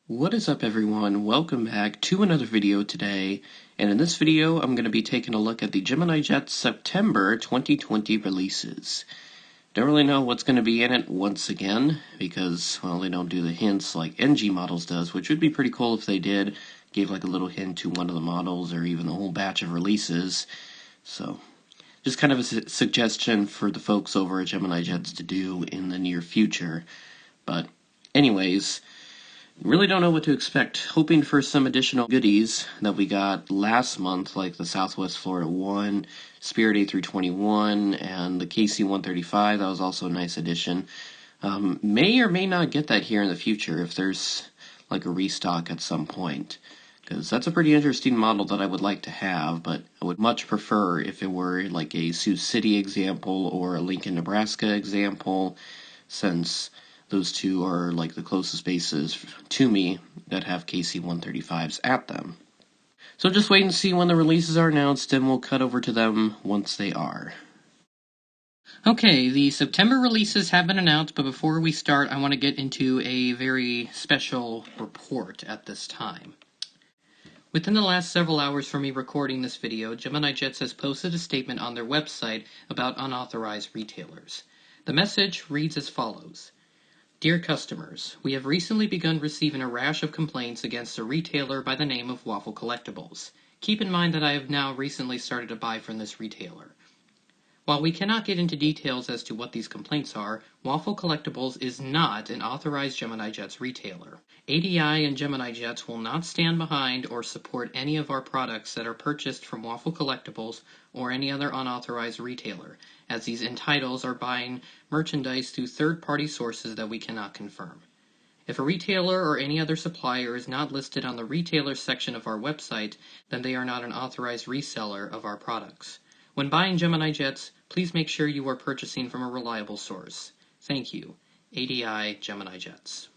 What is up, everyone? Welcome back to another video today, and in this video I'm going to be taking a look at the Gemini Jets September 2020 releases. Don't really know what's going to be in it once again, because, well, they don't do the hints like NG Models does, which would be pretty cool if they did, gave like a little hint to one of the models or even the whole batch of releases. So, just kind of a suggestion for the folks over at Gemini Jets to do in the near future. But anyways, really don't know what to expect. Hoping for some additional goodies that we got last month, like the Southwest Florida 1, Spirit A321, and the KC-135. That was also a nice addition. May or may not get that here in the future if there's like a restock at some point, because that's a pretty interesting model that I would like to have, but I would much prefer if it were like a Sioux City example or a Lincoln, Nebraska example, since those two are like the closest bases to me that have KC-135s at them. So just wait and see when the releases are announced, and we'll cut over to them once they are. Okay, the September releases have been announced, but before we start, I want to get into a very special report at this time. Within the last several hours from me recording this video, Gemini Jets has posted a statement on their website about unauthorized retailers. The message reads as follows. Dear customers, we have recently begun receiving a rash of complaints against a retailer by the name of Waffle Collectibles. Keep in mind that I have now recently started to buy from this retailer. While we cannot get into details as to what these complaints are, Waffle Collectibles is not an authorized Gemini Jets retailer. ADI and Gemini Jets will not stand behind or support any of our products that are purchased from Waffle Collectibles or any other unauthorized retailer, as these entitles are buying merchandise through third-party sources that we cannot confirm. If a retailer or any other supplier is not listed on the retailer section of our website, then they are not an authorized reseller of our products. When buying Gemini Jets, please make sure you are purchasing from a reliable source. Thank you. ADI Gemini Jets.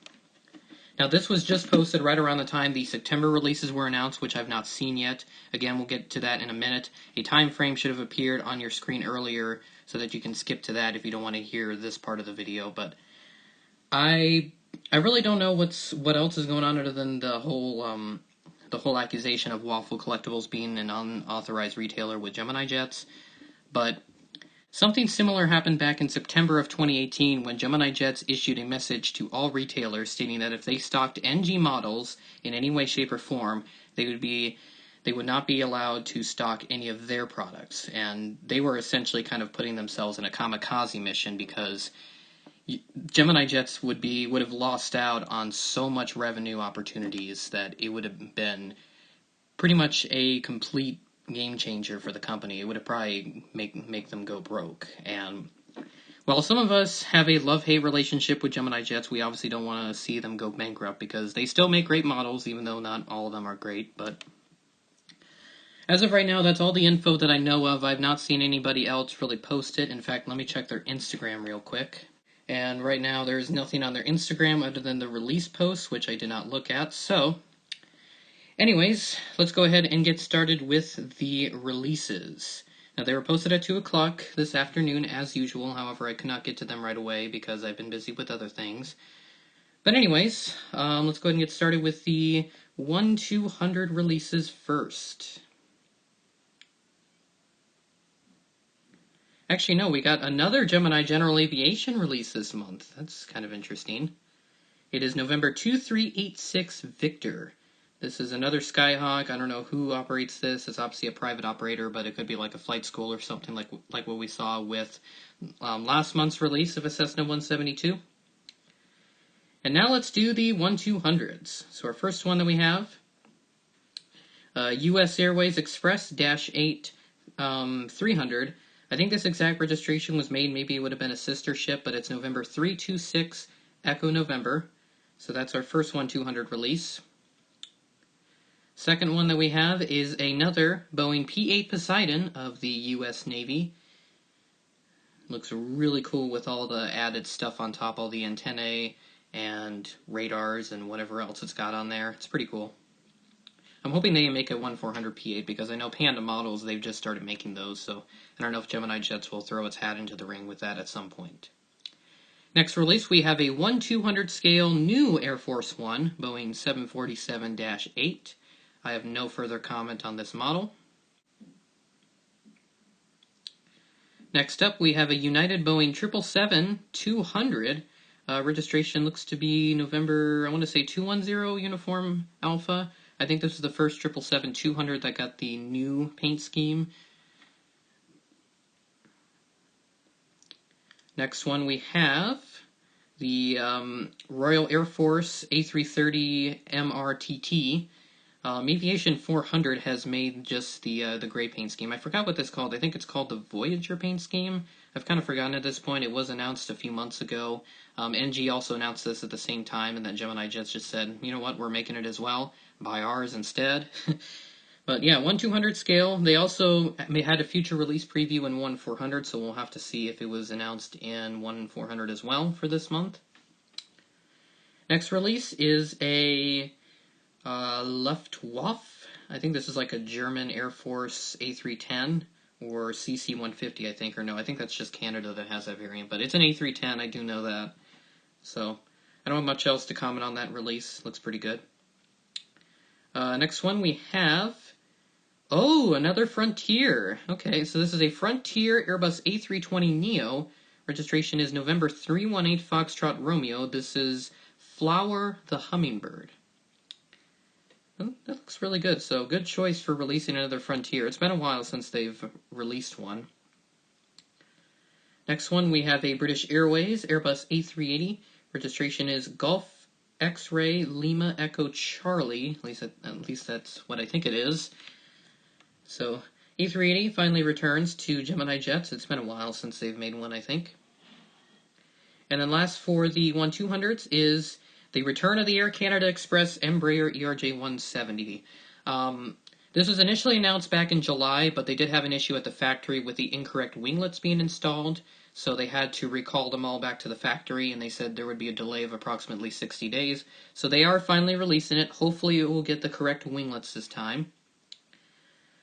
Now, this was just posted right around the time the September releases were announced, which I've not seen yet. Again, we'll get to that in a minute. A time frame should have appeared on your screen earlier so that you can skip to that if you don't want to hear this part of the video. But I really don't know what else is going on other than the whole accusation of Waffle Collectibles being an unauthorized retailer with Gemini Jets. But something similar happened back in September of 2018 when Gemini Jets issued a message to all retailers stating that if they stocked NG models in any way, shape, or form, they would not be allowed to stock any of their products. And they were essentially kind of putting themselves in a kamikaze mission because Gemini Jets would have lost out on so much revenue opportunities that it would have been pretty much a complete game changer for the company. It would have probably make them go broke. And while some of us have a love-hate relationship with Gemini Jets, we obviously don't want to see them go bankrupt because they still make great models, even though not all of them are great. But as of right now, that's all the info that I know of. I've not seen anybody else really post it. In fact, let me check their Instagram real quick. And right now, there's nothing on their Instagram other than the release posts, which I did not look at. So, anyways, let's go ahead and get started with the releases. Now, they were posted at 2 o'clock this afternoon, as usual. However, I could not get to them right away because I've been busy with other things. But anyways, let's go ahead and get started with the 1-200 releases first. Actually, no, we got another Gemini General Aviation release this month. That's kind of interesting. It is November 2386 Victor. This is another Skyhawk. I don't know who operates this. It's obviously a private operator, but it could be like a flight school or something like what we saw with last month's release of a Cessna 172. And now let's do the 1-200s. So our first one that we have, U.S. Airways Express-8 300. I think this exact registration was made, maybe it would have been a sister ship, but it's November 326 Echo November. So that's our first 1-200 release. Second one that we have is another Boeing P-8 Poseidon of the U.S. Navy. Looks really cool with all the added stuff on top, all the antennae and radars and whatever else it's got on there. It's pretty cool. I'm hoping they make a 1-400 P-8 because I know Panda Models, they've just started making those, so I don't know if Gemini Jets will throw its hat into the ring with that at some point. Next release, we have a 1/200 scale new Air Force One, Boeing 747-8. I have no further comment on this model. Next up, we have a United Boeing 777-200. Registration looks to be November, I want to say 210 Uniform Alpha. I think this is the first 777-200 that got the new paint scheme. Next one we have the Royal Air Force A330 MRTT. Aviation 400 has made just the gray paint scheme. I forgot what this is called. I think it's called the Voyager paint scheme. I've kind of forgotten at this point. It was announced a few months ago. NG also announced this at the same time, and then Gemini Jets just said, you know what, we're making it as well. Buy ours instead. But yeah, 1/200 scale. They also had a future release preview in 1/400, so we'll have to see if it was announced in 1/400 as well for this month. Next release is a Luftwaffe. I think this is like a German Air Force A310 or CC-150, I think, or no, I think that's just Canada that has that variant, but it's an A310, I do know that. So, I don't have much else to comment on that release. Looks pretty good. Next one we have, another Frontier. Okay, so this is a Frontier Airbus A320neo. Registration is November 318 Foxtrot Romeo. This is Flower the Hummingbird. Oh, that looks really good. So good choice for releasing another Frontier. It's been a while since they've released one. Next one, we have a British Airways Airbus A380. Registration is Golf X-Ray Lima Echo Charlie. At least that's what I think it is. So A380 finally returns to Gemini Jets. It's been a while since they've made one, I think. And then last for the 1/200s is the return of the Air Canada Express Embraer ERJ-170. This was initially announced back in July, but they did have an issue at the factory with the incorrect winglets being installed, so they had to recall them all back to the factory, and they said there would be a delay of approximately 60 days. So they are finally releasing it. Hopefully it will get the correct winglets this time.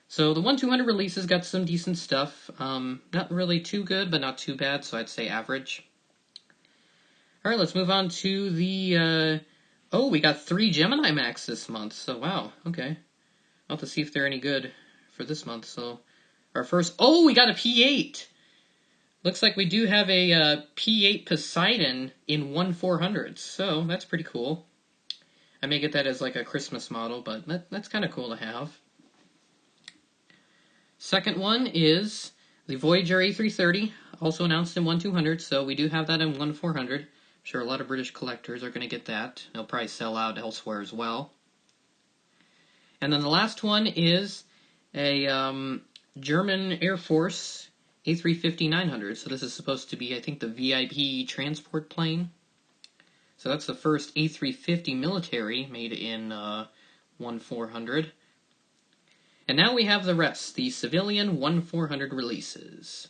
So the 1/200 releases got some decent stuff. Not really too good, but not too bad, so I'd say average. Alright, let's move on to the, we got 3 Gemini Max this month, so wow, okay. I'll have to see if they're any good for this month, so... Our first, we got a P8! Looks like we do have a P8 Poseidon in 1/400, so that's pretty cool. I may get that as like a Christmas model, but that's kind of cool to have. Second one is the Voyager A330, also announced in 1/200, so we do have that in 1/400. I'm sure a lot of British collectors are going to get that. They'll probably sell out elsewhere as well. And then the last one is a German Air Force A350-900. So this is supposed to be, I think, the VIP transport plane. So that's the first A350 military made in 1/400. And now we have the rest, the civilian 1/400 releases.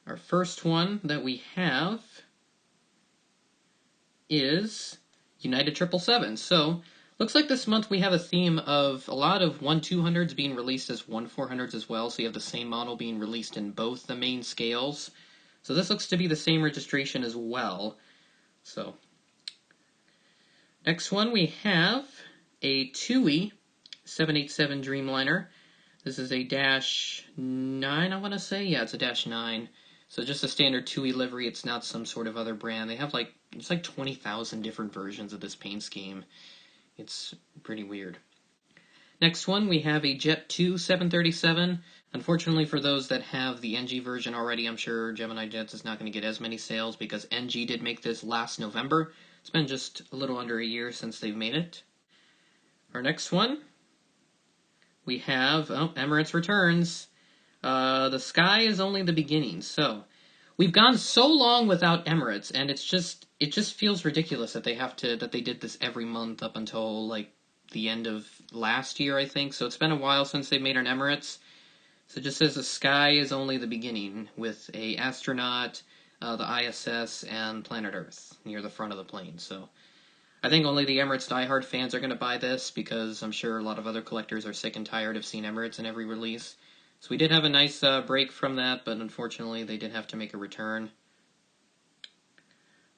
Our first one that we have is United 777. So, looks like this month we have a theme of a lot of 1/200s being released as 1/400s as well. So you have the same model being released in both the main scales. So this looks to be the same registration as well. So, next one we have a TUI 787 Dreamliner. This is a -9, I want to say. Yeah, it's a -9. So just a standard TUI livery. It's not some sort of other brand. They have it's like 20,000 different versions of this paint scheme. It's pretty weird. Next one, we have a Jet 2 737. Unfortunately for those that have the NG version already, I'm sure Gemini Jets is not going to get as many sales because NG did make this last November. It's been just a little under a year since they've made it. Our next one, we have Emirates returns. The sky is only the beginning. So we've gone so long without Emirates, and it just feels ridiculous that they did this every month up until like the end of last year, I think. So it's been a while since they made an Emirates. So it just says the sky is only the beginning with a astronaut, the ISS, and planet Earth near the front of the plane. So I think only the Emirates diehard fans are going to buy this because I'm sure a lot of other collectors are sick and tired of seeing Emirates in every release. So we did have a nice break from that, but unfortunately they did have to make a return.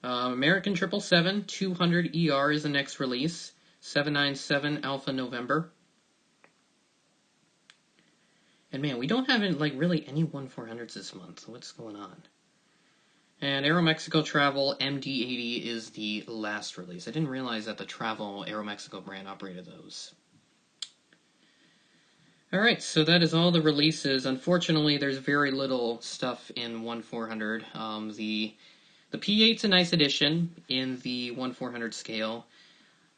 American 777, 200 ER is the next release. 797 Alpha November. And man, we don't have really any 1400s this month. What's going on? And Aeromexico Travel MD-80 is the last release. I didn't realize that the Travel Aeromexico brand operated those. Alright, so that is all the releases. Unfortunately, there's very little stuff in 1400. The P8's a nice addition in the 1400 scale.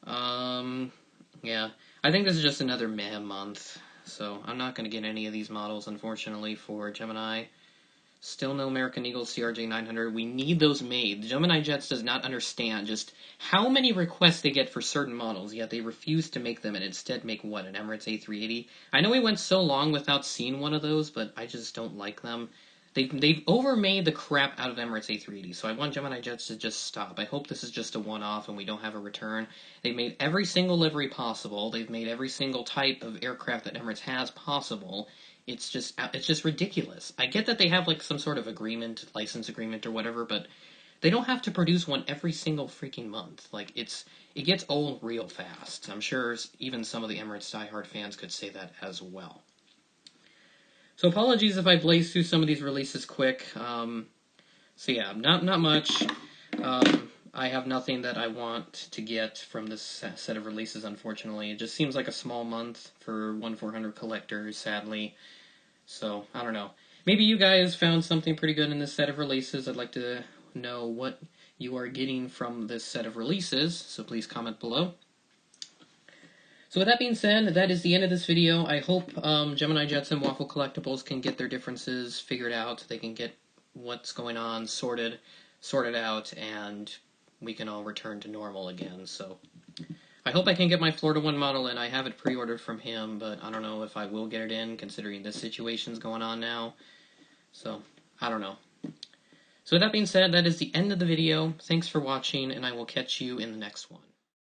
Yeah, I think this is just another meh month. So I'm not going to get any of these models, unfortunately, for Gemini. Still no American Eagle CRJ 900. We need those made. Gemini Jets does not understand just how many requests they get for certain models, yet they refuse to make them and instead make what, an Emirates A380? I know we went so long without seeing one of those, but I just don't like them. They've overmade the crap out of Emirates A380, so I want Gemini Jets to just stop. I hope this is just a one-off and we don't have a return. They've made every single livery possible. They've made every single type of aircraft that Emirates has possible. It's just ridiculous. I get that they have some sort of agreement, license agreement or whatever, but they don't have to produce one every single freaking month. It gets old real fast. I'm sure even some of the Emirates diehard fans could say that as well. So apologies if I blazed through some of these releases quick. So yeah, not much. I have nothing that I want to get from this set of releases, unfortunately. It just seems like a small month for 1400 collectors, sadly. So, I don't know. Maybe you guys found something pretty good in this set of releases. I'd like to know what you are getting from this set of releases, so please comment below. So with that being said, that is the end of this video. I hope Gemini Jets and Waffle Collectibles can get their differences figured out. They can get what's going on sorted out, and we can all return to normal again. So I hope I can get my Florida 1 model in. I have it pre-ordered from him, but I don't know if I will get it in, considering this situation's going on now. So, I don't know. So with that being said, that is the end of the video. Thanks for watching, and I will catch you in the next one.